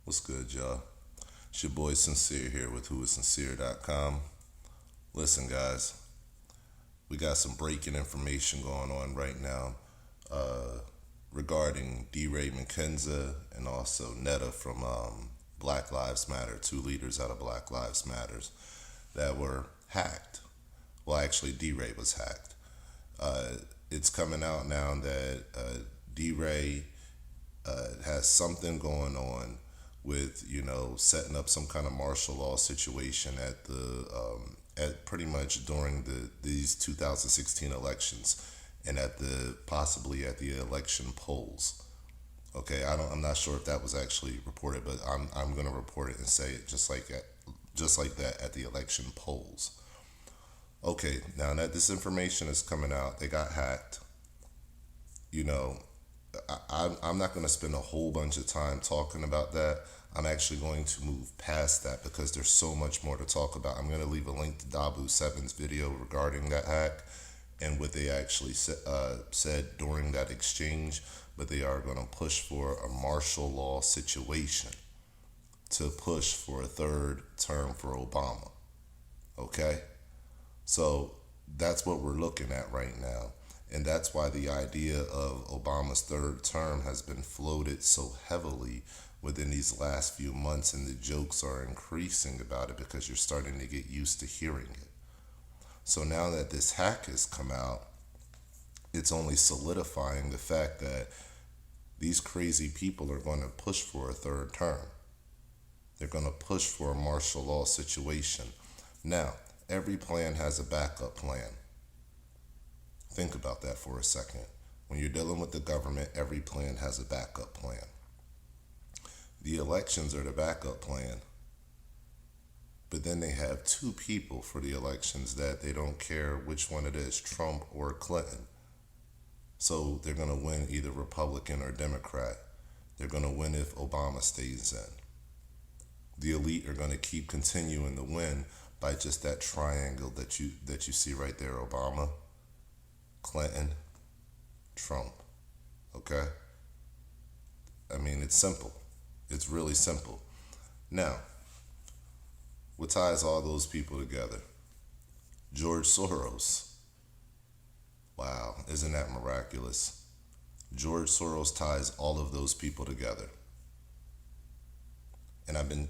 What's good, y'all? It's your boy Sincere here with whoissincere.com. Listen, guys, we got some breaking information going on right now regarding D-Ray McKenzie and also Netta from Black Lives Matter, two leaders out of Black Lives Matters that were hacked. Well, actually, D-Ray was hacked. It's coming out now that D-Ray has something going on with setting up some kind of martial law situation at the at pretty much during these 2016 elections and at the possibly at the election polls. Okay, I'm not sure if that was actually reported, but I'm gonna report it and say it just like that at the election polls. Okay, now that this information is coming out, they got hacked. You know, I'm not going to spend a whole bunch of time talking about that. I'm actually going to move past that because there's so much more to talk about. I'm going to leave a link to Dahboo7's video regarding that hack and what they actually said during that exchange. But they are going to push for a martial law situation to push for a third term for Obama. Okay? So that's what we're looking at right now. And that's why the idea of Obama's third term has been floated so heavily within these last few months, and the jokes are increasing about it because you're starting to get used to hearing it. So now that this hack has come out, it's only solidifying the fact that these crazy people are going to push for a third term. They're going to push for a martial law situation. Now, every plan has a backup plan. Think about that for a second. When you're dealing with the government, every plan has a backup plan. The elections are the backup plan. But then they have two people for the elections that they don't care which one it is, Trump or Clinton. So they're going to win either Republican or Democrat. They're going to win if Obama stays in. The elite are going to keep continuing to win by just that triangle that you see right there, Obama, Clinton, Trump. Okay? I mean, it's simple. It's really simple. Now, what ties all those people together? George Soros. Wow, isn't that miraculous? George Soros ties all of those people together. And I've been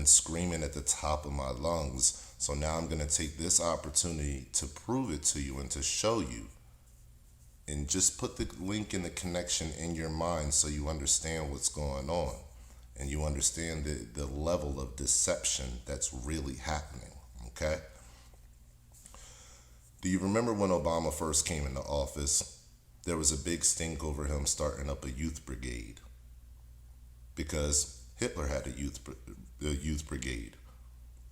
screaming at the top of my lungs. So now I'm going to take this opportunity to prove it to you and to show you. And just put the link in the connection in your mind so you understand what's going on. And you understand the level of deception that's really happening. Okay? Do you remember when Obama first came into office? There was a big stink over him starting up a youth brigade. Because Hitler had a youth brigade.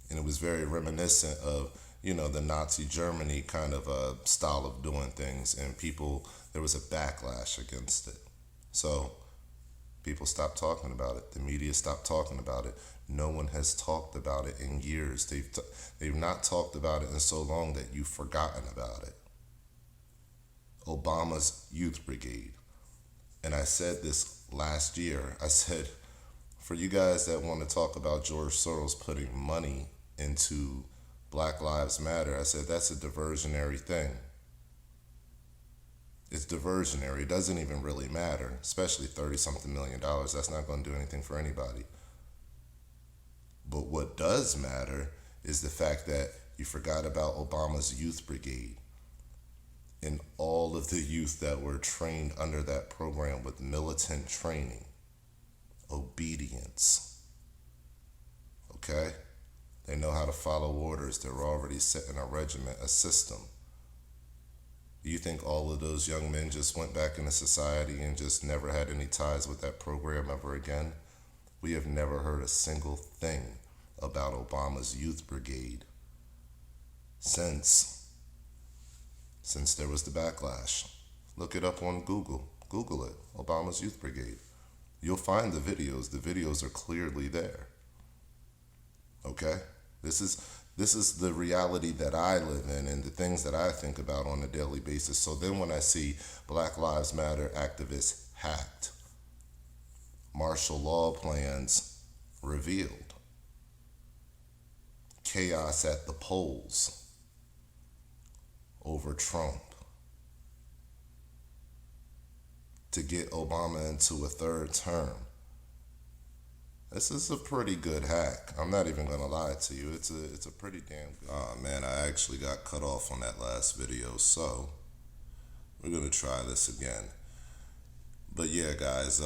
And it was very reminiscent of, the Nazi Germany kind of style of doing things. And there was a backlash against it. So people stopped talking about it. The media stopped talking about it. No one has talked about it in years. They've not talked about it in so long that you've forgotten about it. Obama's youth brigade. And I said this last year. I said, for you guys that want to talk about George Soros putting money into Black Lives Matter, I said that's a diversionary thing. It's diversionary. It doesn't even really matter, especially $30-something million. That's not going to do anything for anybody. But what does matter is the fact that you forgot about Obama's youth brigade and all of the youth that were trained under that program with militant training. Obedience. Okay? They know how to follow orders. They're already set in a regiment, a system. Do you think all of those young men just went back into society and just never had any ties with that program ever again? We have never heard a single thing about Obama's youth brigade since there was the backlash. Look it up on Google. Google it. Obama's youth brigade. You'll find the videos. The videos are clearly there. Okay? This is the reality that I live in and the things that I think about on a daily basis. So then when I see Black Lives Matter activists hacked, martial martial law plans revealed. Chaos at the polls over Trump to get Obama into a third term. This is a pretty good hack. I'm not even gonna lie to you. It's a pretty damn good. Oh man, I actually got cut off on that last video, so we're gonna try this again. But yeah, guys,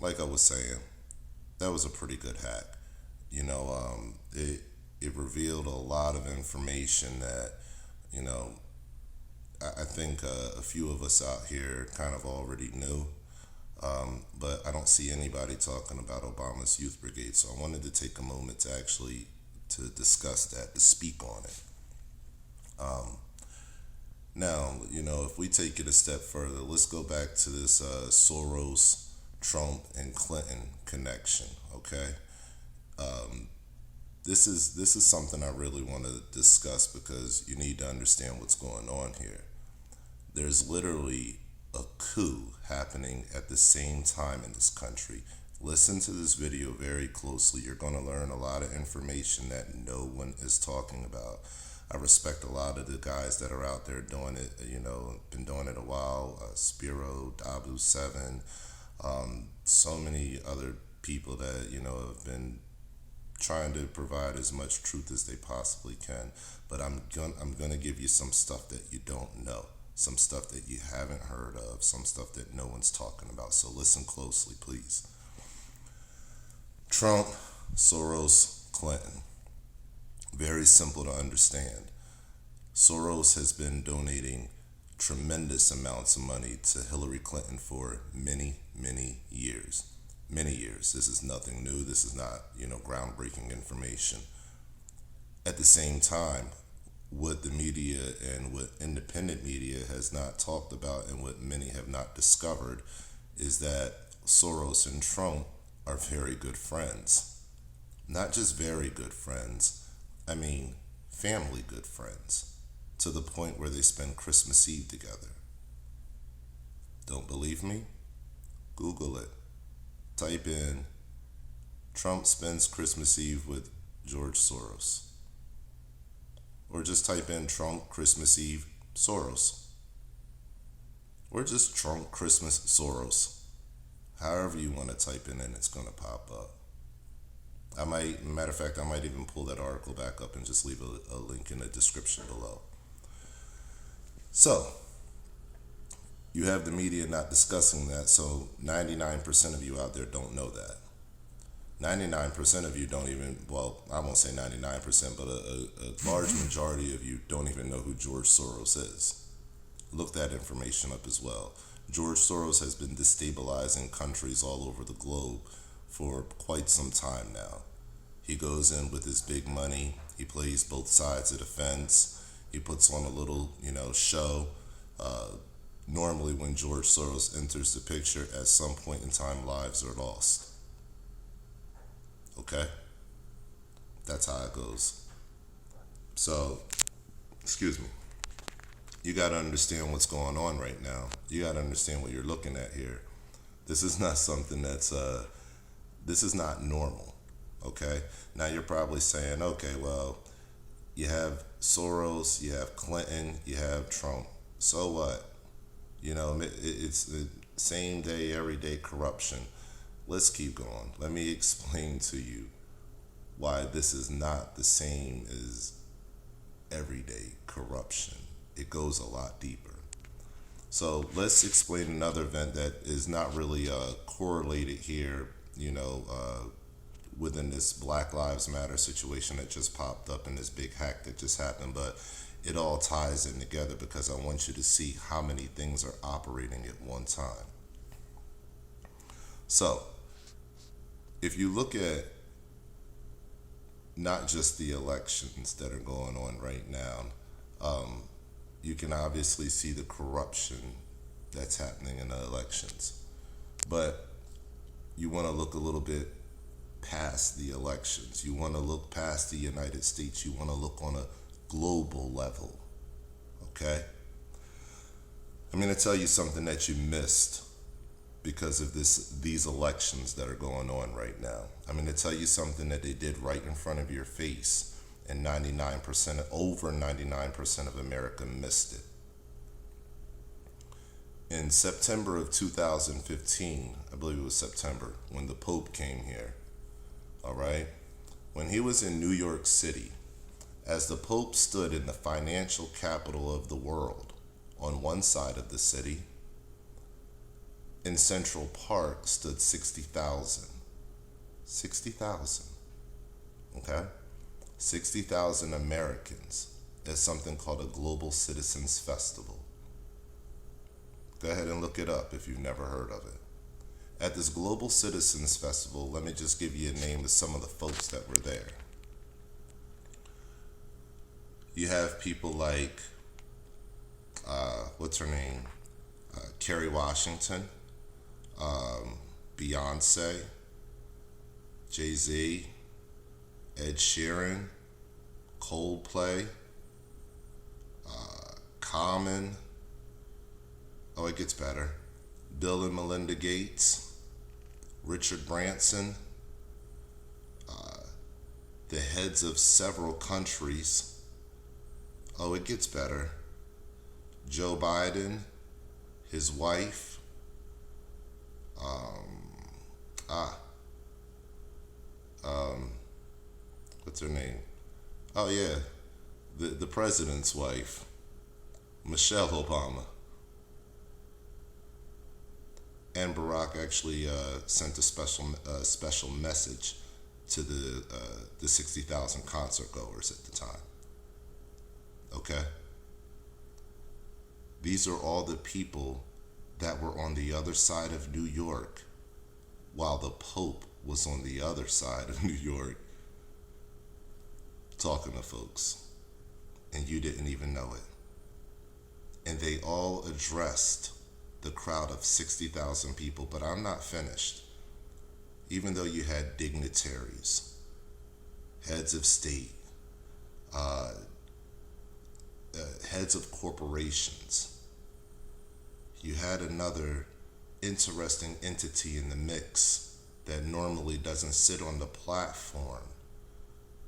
like I was saying, that was a pretty good hack. You know, it revealed a lot of information that, you know, I think a few of us out here kind of already knew. But I don't see anybody talking about Obama's Youth Brigade, so I wanted to take a moment to actually to discuss that, to speak on it. Now, you know, if we take it a step further, let's go back to this Soros, Trump, and Clinton connection. Okay, this is something I really want to discuss because you need to understand what's going on here. There's literally a coup happening at the same time in this country. Listen to this video very closely. You're going to learn a lot of information that no one is talking about. I respect a lot of the guys that are out there doing it, you know, been doing it a while. Spiro, Dahboo7, so many other people that, you know, have been trying to provide as much truth as they possibly can. But I'm gonna give you some stuff that you don't know, some stuff that you haven't heard of, some stuff that no one's talking about. So listen closely, please. Trump, Soros, Clinton. Very simple to understand. Soros has been donating tremendous amounts of money to Hillary Clinton for many, many years. Many years. This is nothing new. This is not, you know, groundbreaking information. At the same time, what the media and what independent media has not talked about and what many have not discovered is that Soros and Trump are very good friends. Not just very good friends. I mean, family good friends, to the point where they spend Christmas Eve together. Don't believe me? Google it. Type in Trump spends Christmas Eve with George Soros. Or just type in Trump Christmas Eve Soros. Or just Trump Christmas Soros. However you want to type it in, it's going to pop up. Matter of fact, I might even pull that article back up and just leave a link in the description below. So, you have the media not discussing that, so 99% of you out there don't know that. 99% of you don't even, well, I won't say 99%, but a large majority of you don't even know who George Soros is. Look that information up as well. George Soros has been destabilizing countries all over the globe for quite some time now. He goes in with his big money. He plays both sides of the fence. He puts on a little, you know, show. Normally when George Soros enters the picture, at some point in time, lives are lost. Okay? That's how it goes. So, excuse me. You got to understand what's going on right now. You got to understand what you're looking at here. This is not something that's, this is not normal. Okay? Now you're probably saying, okay, well, you have Soros, you have Clinton, you have Trump. So what? You know, it's the same day, everyday corruption. Let's keep going. Let me explain to you why this is not the same as everyday corruption. It goes a lot deeper. So let's explain another event that is not really correlated here, you know, within this Black Lives Matter situation that just popped up and this big hack that just happened, but it all ties in together because I want you to see how many things are operating at one time. So, if you look at not just the elections that are going on right now, you can obviously see the corruption that's happening in the elections. But you want to look a little bit past the elections. You want to look past the United States. You want to look on a global level. Okay? I'm going to tell you something that you missed because of these elections that are going on right now. I'm going to tell you something that they did right in front of your face, and 99%, over 99% of America missed it. In September of 2015, I believe it was September, when the Pope came here, all right? When he was in New York City, as the Pope stood in the financial capital of the world on one side of the city, in Central Park stood 60,000. 60,000, okay? 60,000 Americans at something called a Global Citizens Festival. Go ahead and look it up if you've never heard of it. At this Global Citizens Festival, let me just give you a name of some of the folks that were there. You have people like, what's her name? Kerry Washington, Beyonce, Jay-Z, Ed Sheeran, Coldplay, Common. Oh, it gets better. Bill and Melinda Gates, Richard Branson, the heads of several countries. Oh, it gets better. Joe Biden, his wife, what's her name? Oh yeah, the president's wife, Michelle Obama. And Barack actually sent a special message to the 60,000 concert goers at the time. Okay? These are all the people that were on the other side of New York while the Pope was on the other side of New York talking to folks. And you didn't even know it. And they all addressed the crowd of 60,000 people, but I'm not finished. Even though you had dignitaries, heads of state, heads of corporations, you had another interesting entity in the mix that normally doesn't sit on the platform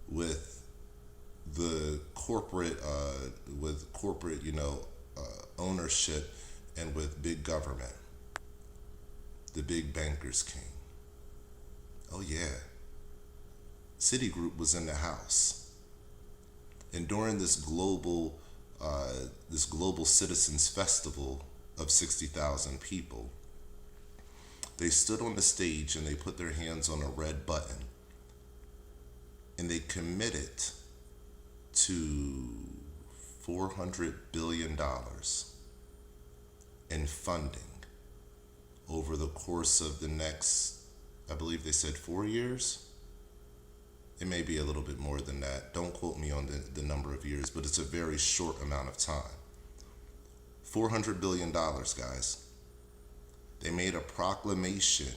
with the corporate, ownership, and with big government. The big bankers came. Oh yeah. Citigroup was in the house. And during this global citizens festival of 60,000 people, they stood on the stage and they put their hands on a red button and they committed to $400 billion in funding over the course of the next, I believe they said 4 years. It may be a little bit more than that. Don't quote me on the number of years, but it's a very short amount of time. $400 billion, guys. They made a proclamation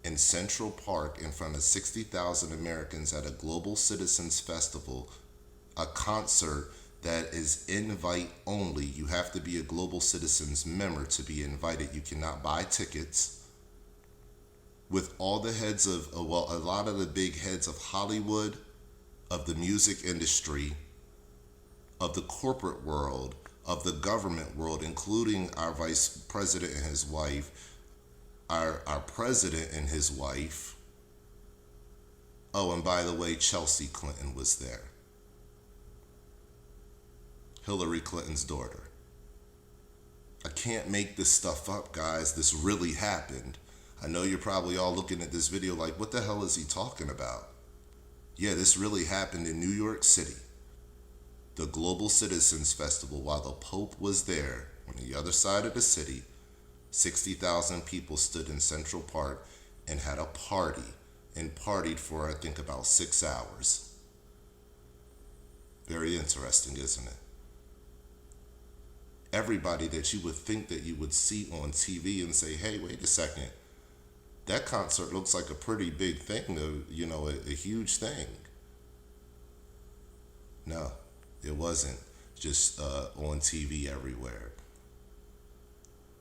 in Central Park in front of 60,000 Americans at a Global Citizens Festival, a concert that is invite only. You have to be a Global Citizens member to be invited. You cannot buy tickets. With all the heads of, a lot of the big heads of Hollywood, of the music industry, of the corporate world, of the government world, including our vice president and his wife, our president and his wife. Oh, and by the way, Chelsea Clinton was there. Hillary Clinton's daughter. I can't make this stuff up, guys. This really happened. I know you're probably all looking at this video like, what the hell is he talking about? Yeah, this really happened in New York City. The Global Citizens Festival, while the Pope was there, on the other side of the city, 60,000 people stood in Central Park and had a party, and partied for, I think, about 6 hours. Very interesting, isn't it? Everybody that you would think that you would see on TV and say, hey, wait a second, that concert looks like a pretty big thing, a huge thing. No, it wasn't just on TV everywhere.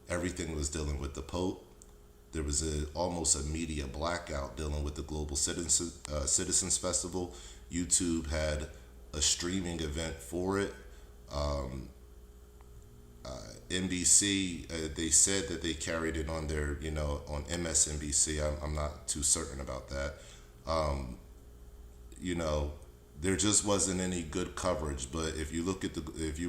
Everything was dealing with the Pope, There was almost a media blackout dealing with the Global Citizens Festival. YouTube had a streaming event for it. NBC, they said that they carried it on their, on MSNBC. I'm not too certain about that. You know, there just wasn't any good coverage. But if you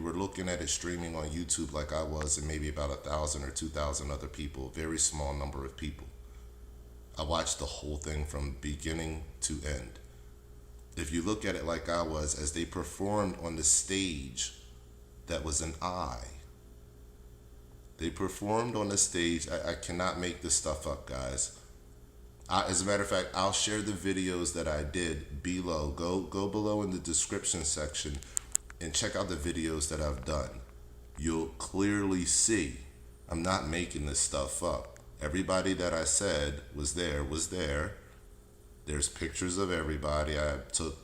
were looking at it streaming on YouTube like I was, and maybe about 1,000 or 2,000 other people, very small number of people, I watched the whole thing from beginning to end. If you look at it like I was, as they performed on the stage, that was an eye. They performed on the stage. I cannot make this stuff up, guys. As a matter of fact, I'll share the videos that I did below. Go below in the description section and check out the videos that I've done. You'll clearly see I'm not making this stuff up. Everybody that I said was there. There's pictures of everybody. I took,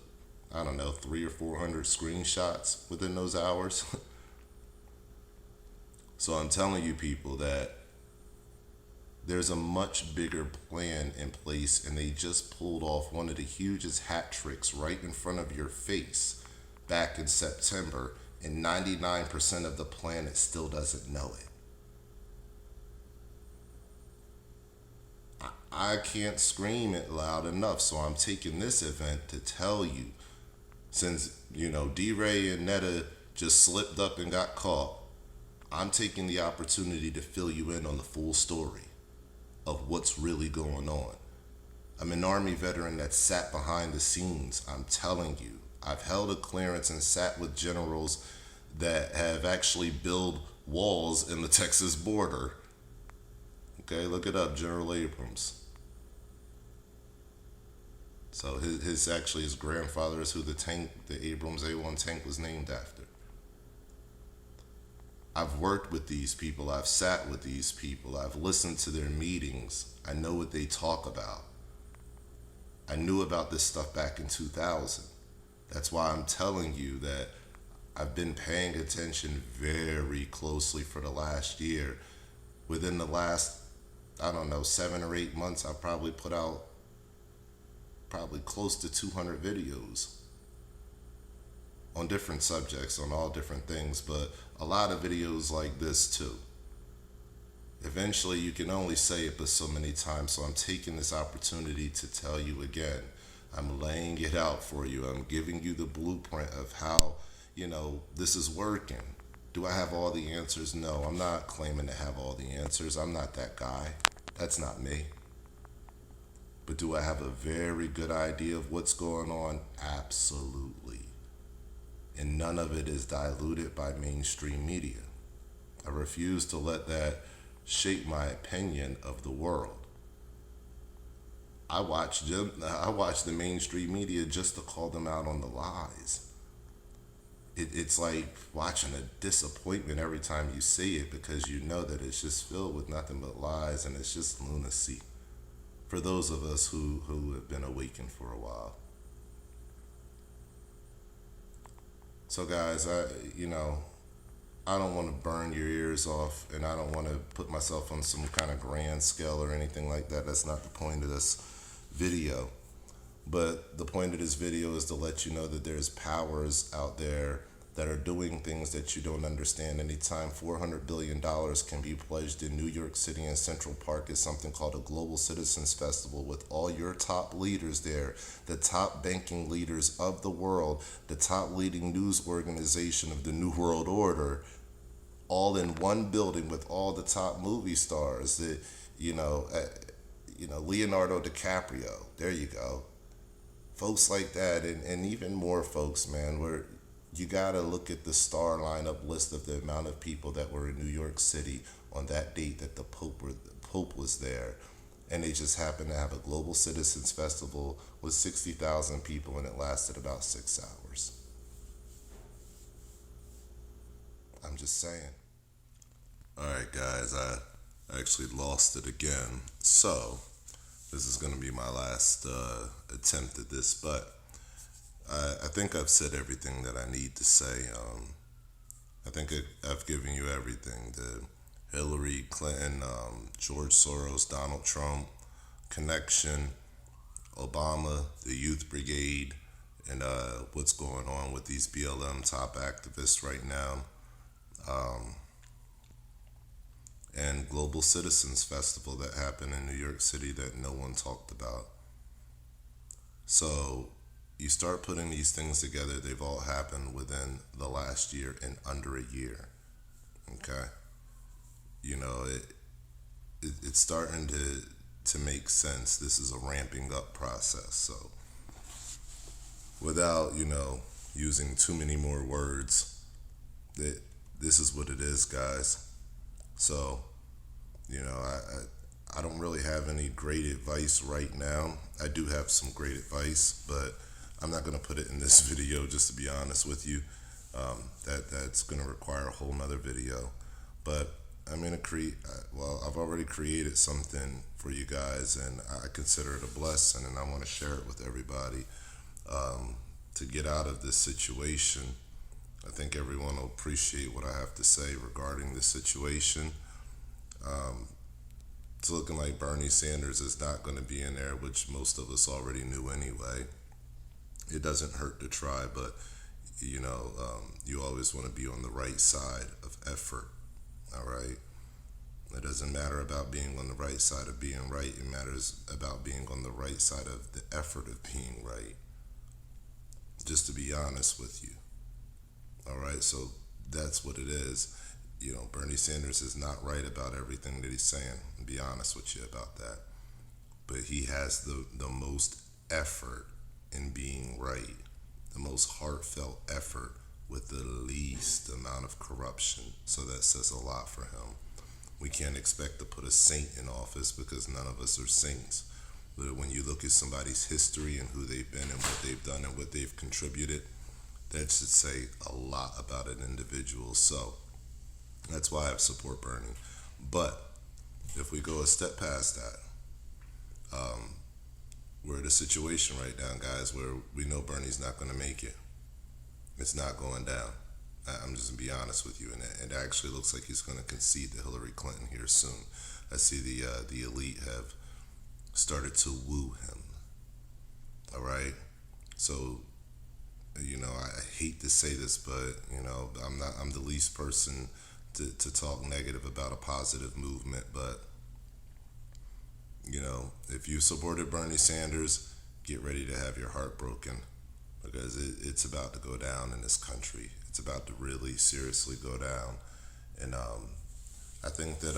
I don't know, 300 or 400 screenshots within those hours. So I'm telling you people that there's a much bigger plan in place, and they just pulled off one of the hugest hat tricks right in front of your face back in September, and 99% of the planet still doesn't know it. I can't scream it loud enough, so I'm taking this event to tell you, since, D-Ray and Netta just slipped up and got caught, I'm taking the opportunity to fill you in on the full story of what's really going on. I'm an Army veteran that sat behind the scenes. I'm telling you, I've held a clearance and sat with generals that have actually built walls in the Texas border. Okay, look it up, General Abrams. So his grandfather is who the Abrams A1 tank was named after. I've worked with these people. I've sat with these people. I've listened to their meetings. I know what they talk about. I knew about this stuff back in 2000. That's why I'm telling you that I've been paying attention very closely for the last year. Within the last, 7 or 8 months, I've probably put out close to 200 videos on different subjects, on all different things, but a lot of videos like this too. Eventually, you can only say it but so many times, so I'm taking this opportunity to tell you again. I'm laying it out for you. I'm giving you the blueprint of how, this is working. Do I have all the answers? No, I'm not claiming to have all the answers. I'm not that guy. That's not me. But do I have a very good idea of what's going on? Absolutely. And none of it is diluted by mainstream media. I refuse to let that shape my opinion of the world. I watch the mainstream media just to call them out on the lies. It's like watching a disappointment every time you see it, because you know that it's just filled with nothing but lies, and it's just lunacy for those of us who have been awakened for a while. So guys, I don't want to burn your ears off, and I don't want to put myself on some kind of grand scale or anything like that. That's not the point of this video. But the point of this video is to let you know that there's powers out there that are doing things that you don't understand. Anytime $400 billion can be pledged in New York City and Central Park is something called a Global Citizens Festival, with all your top leaders there, the top banking leaders of the world, the top leading news organization of the New World Order, all in one building with all the top movie stars, Leonardo DiCaprio, there you go. Folks like that, and even more folks, man, where you gotta look at the star lineup list of the amount of people that were in New York City on that date that the Pope was there. And they just happened to have a Global Citizens Festival with 60,000 people, and it lasted about 6 hours. I'm just saying. Alright guys, I actually lost it again. So, this is going to be my last attempt at this, but I think I've said everything that I need to say. I think I've given you everything. Hillary Clinton, George Soros, Donald Trump connection, Obama, the Youth Brigade, and what's going on with these BLM top activists right now, and Global Citizens Festival that happened in New York City that no one talked about. So you start putting these things together, they've all happened within the last year and under a year. Okay? You know, it's starting to make sense. This is a ramping up process. So without, using too many more words, that this is what it is, guys. So, I don't really have any great advice right now. I do have some great advice, but I'm not going to put it in this video, just to be honest with you. That's going to require a whole nother video. But I'm going to I've already created something for you guys, and I consider it a blessing, and I want to share it with everybody to get out of this situation. I think everyone will appreciate what I have to say regarding this situation. It's looking like Bernie Sanders is not going to be in there, which most of us already knew anyway. It doesn't hurt to try, but you always want to be on the right side of effort. All right. It doesn't matter about being on the right side of being right. It matters about being on the right side of the effort of being right. Just to be honest with you. All right. So that's what it is. Bernie Sanders is not right about everything that he's saying. I'll be honest with you about that. But he has the most effort in being right, the most heartfelt effort with the least amount of corruption. So that says a lot for him. We can't expect to put a saint in office because none of us are saints. But when you look at somebody's history and who they've been and what they've done and what they've contributed, that should say a lot about an individual. So that's why I support Bernie. But if we go a step past that, we're in a situation right now, guys, where we know Bernie's not going to make it. It's not going down. I'm just going to be honest with you. And it actually looks like he's going to concede to Hillary Clinton here soon. I see the elite have started to woo him. All right? So, I hate to say this, but, I'm the least person to talk negative about a positive movement, but if you supported Bernie Sanders, get ready to have your heart broken, because it's about to go down in this country. It's about to really seriously go down, and I think that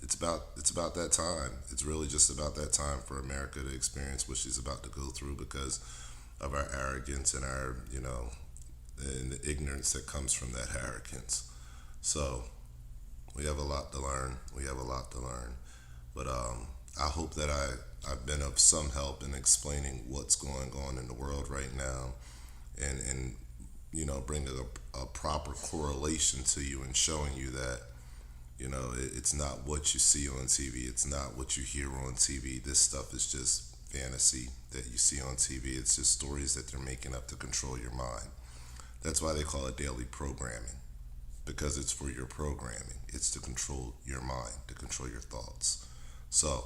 it's about that time. It's really just about that time for America to experience what she's about to go through because of our arrogance and our and the ignorance that comes from that arrogance. So we have a lot to learn. But I hope that I've been of some help in explaining what's going on in the world right now, and bring a proper correlation to you and showing you that it's not what you see on TV. It's not what you hear on TV. This stuff is just fantasy that you see on TV. It's just stories that they're making up to control your mind. That's why they call it daily programming, because it's for your programming. It's to control your mind, to control your thoughts. So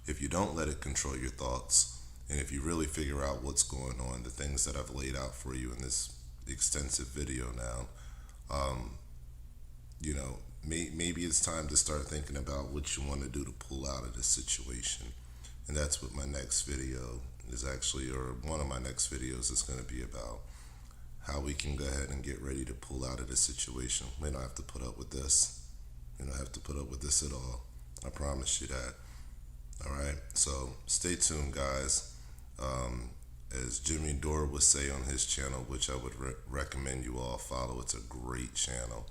if you don't let it control your thoughts, and if you really figure out what's going on, the things that I've laid out for you in this extensive video now, maybe it's time to start thinking about what you want to do to pull out of this situation. And that's what my next video is actually, or one of my next videos is going to be about. How we can go ahead and get ready to pull out of this situation. We don't have to put up with this. We don't have to put up with this at all. I promise you that. All right. So stay tuned, guys. As Jimmy Dore would say on his channel, which I would recommend you all follow. It's a great channel.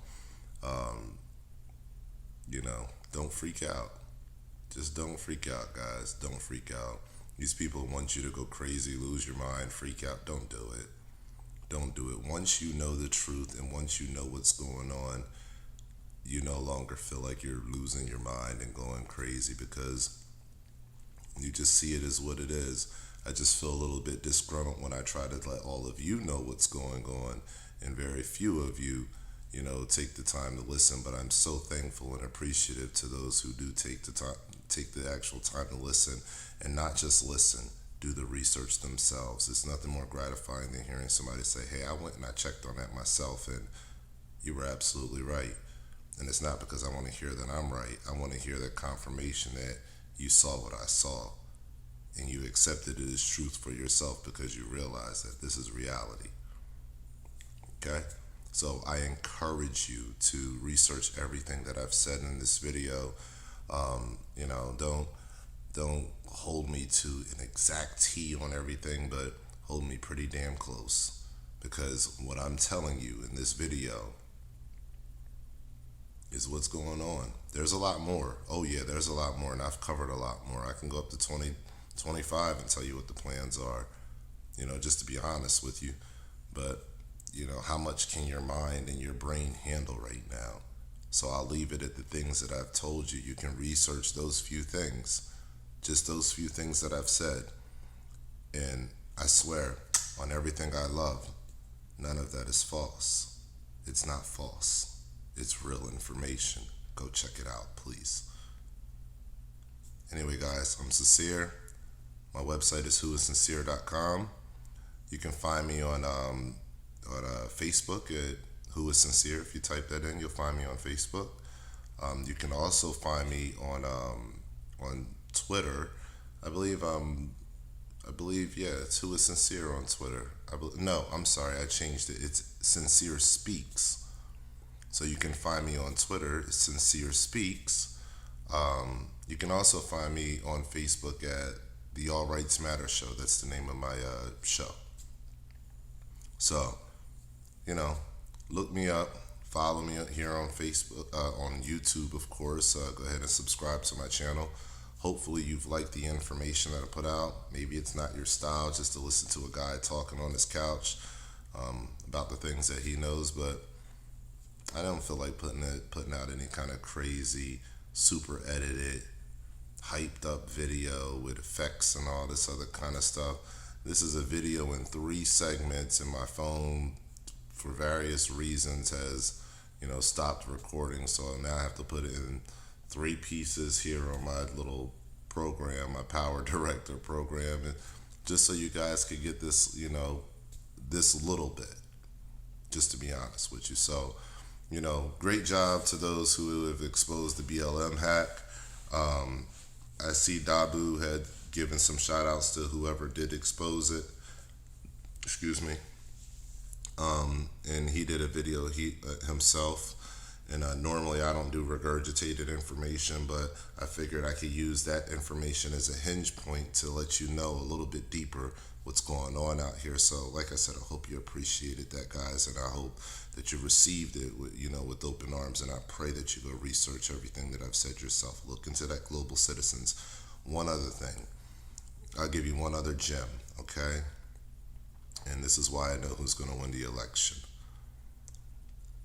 Don't freak out. Just don't freak out, guys. Don't freak out. These people want you to go crazy, lose your mind, freak out. Don't do it. Don't do it. Once you know the truth and once you know what's going on, you no longer feel like you're losing your mind and going crazy, because you just see it as what it is. I just feel a little bit disgruntled when I try to let all of you know what's going on, and very few of you, take the time to listen. But I'm so thankful and appreciative to those who do take the actual time to listen, and not just listen, do the research themselves. It's nothing more gratifying than hearing somebody say, hey, I went and I checked on that myself, and you were absolutely right. And it's not because I want to hear that I'm right. I want to hear that confirmation that you saw what I saw, and you accepted it as truth for yourself because you realize that this is reality. Okay? So I encourage you to research everything that I've said in this video. Don't hold me to an exact T on everything, but hold me pretty damn close, because what I'm telling you in this video is what's going on. There's a lot more. Oh yeah, there's a lot more, and I've covered a lot more. I can go up to 20, 25 and tell you what the plans are, just to be honest with you. But, how much can your mind and your brain handle right now? So I'll leave it at the things that I've told you. You can research those few things, just those few things that I've said. And I swear, on everything I love, none of that is false. It's not false. It's real information. Go check it out, please. Anyway, guys, I'm Sincere. My website is whoissincere.com. You can find me on Facebook at Who Is Sincere. If you type that in, you'll find me on Facebook. You can also find me on Twitter. I believe, it's Who Is Sincere on Twitter. No, I'm sorry, I changed it. It's Sincere Speaks. So you can find me on Twitter, it's Sincere Speaks. You can also find me on Facebook at the All Rights Matter Show. That's the name of my show. So, look me up, follow me here on Facebook, on YouTube, of course. Go ahead and subscribe to my channel. Hopefully you've liked the information that I put out. Maybe it's not your style just to listen to a guy talking on his couch about the things that he knows, but I don't feel like putting out any kind of crazy, super edited, hyped up video with effects and all this other kind of stuff. This is a video in 3 segments, and my phone, for various reasons, has stopped recording, so now I have to put it in 3 pieces here on my little program, my Power Director program, and just so you guys could get this, this little bit, just to be honest with you. So, great job to those who have exposed the BLM hack. I see Dahboo had given some shout outs to whoever did expose it. Excuse me. And he did a video himself. And normally I don't do regurgitated information, but I figured I could use that information as a hinge point to let you know a little bit deeper what's going on out here. So like I said, I hope you appreciated that, guys, and I hope that you received it with open arms, and I pray that you go research everything that I've said yourself. Look into that global citizens. One other thing, I'll give you one other gem, okay? And this is why I know who's going to win the election.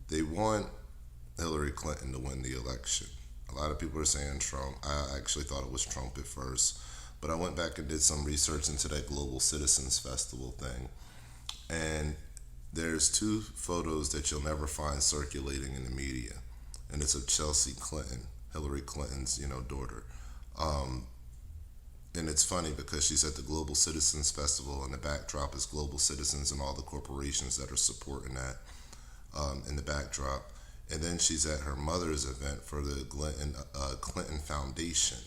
They want Hillary Clinton to win the election. A lot of people are saying Trump. I actually thought it was Trump at first, but I went back and did some research into that Global Citizens Festival thing, and there's 2 photos that you'll never find circulating in the media, and it's of Chelsea Clinton, Hillary Clinton's daughter. And it's funny because she's at the Global Citizens Festival, and the backdrop is global citizens and all the corporations that are supporting that in the backdrop. And then she's at her mother's event for the Clinton Foundation.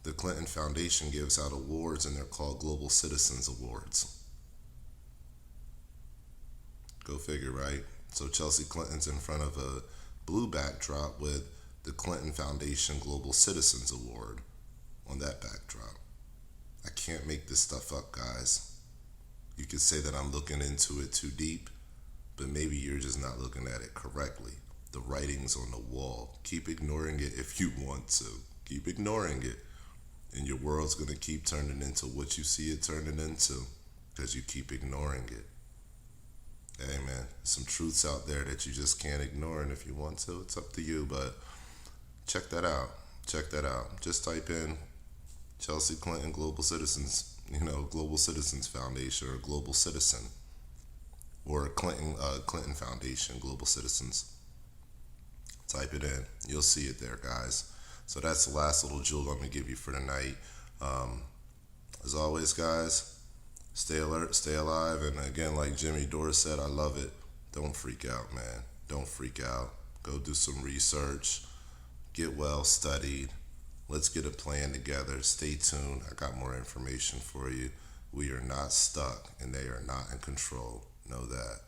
The Clinton Foundation gives out awards, and they're called Global Citizens Awards. Go figure, right? So Chelsea Clinton's in front of a blue backdrop with the Clinton Foundation Global Citizens Award on that backdrop. I can't make this stuff up, guys. You could say that I'm looking into it too deep, but maybe you're just not looking at it correctly. The writing's on the wall. Keep ignoring it if you want to. Keep ignoring it, and your world's going to keep turning into what you see it turning into because you keep ignoring it. Hey, man, some truths out there that you just can't ignore, and if you want to, it's up to you, but check that out. Check that out. Just type in Chelsea Clinton Global Citizens, Global Citizens Foundation or Global Citizen. or Clinton Foundation, Global Citizens. Type it in. You'll see it there, guys. So that's the last little jewel I'm going to give you for tonight. As always, guys, stay alert, stay alive. And again, like Jimmy Dore said, I love it. Don't freak out, man. Don't freak out. Go do some research. Get well studied. Let's get a plan together. Stay tuned. I got more information for you. We are not stuck, and they are not in control. Know that.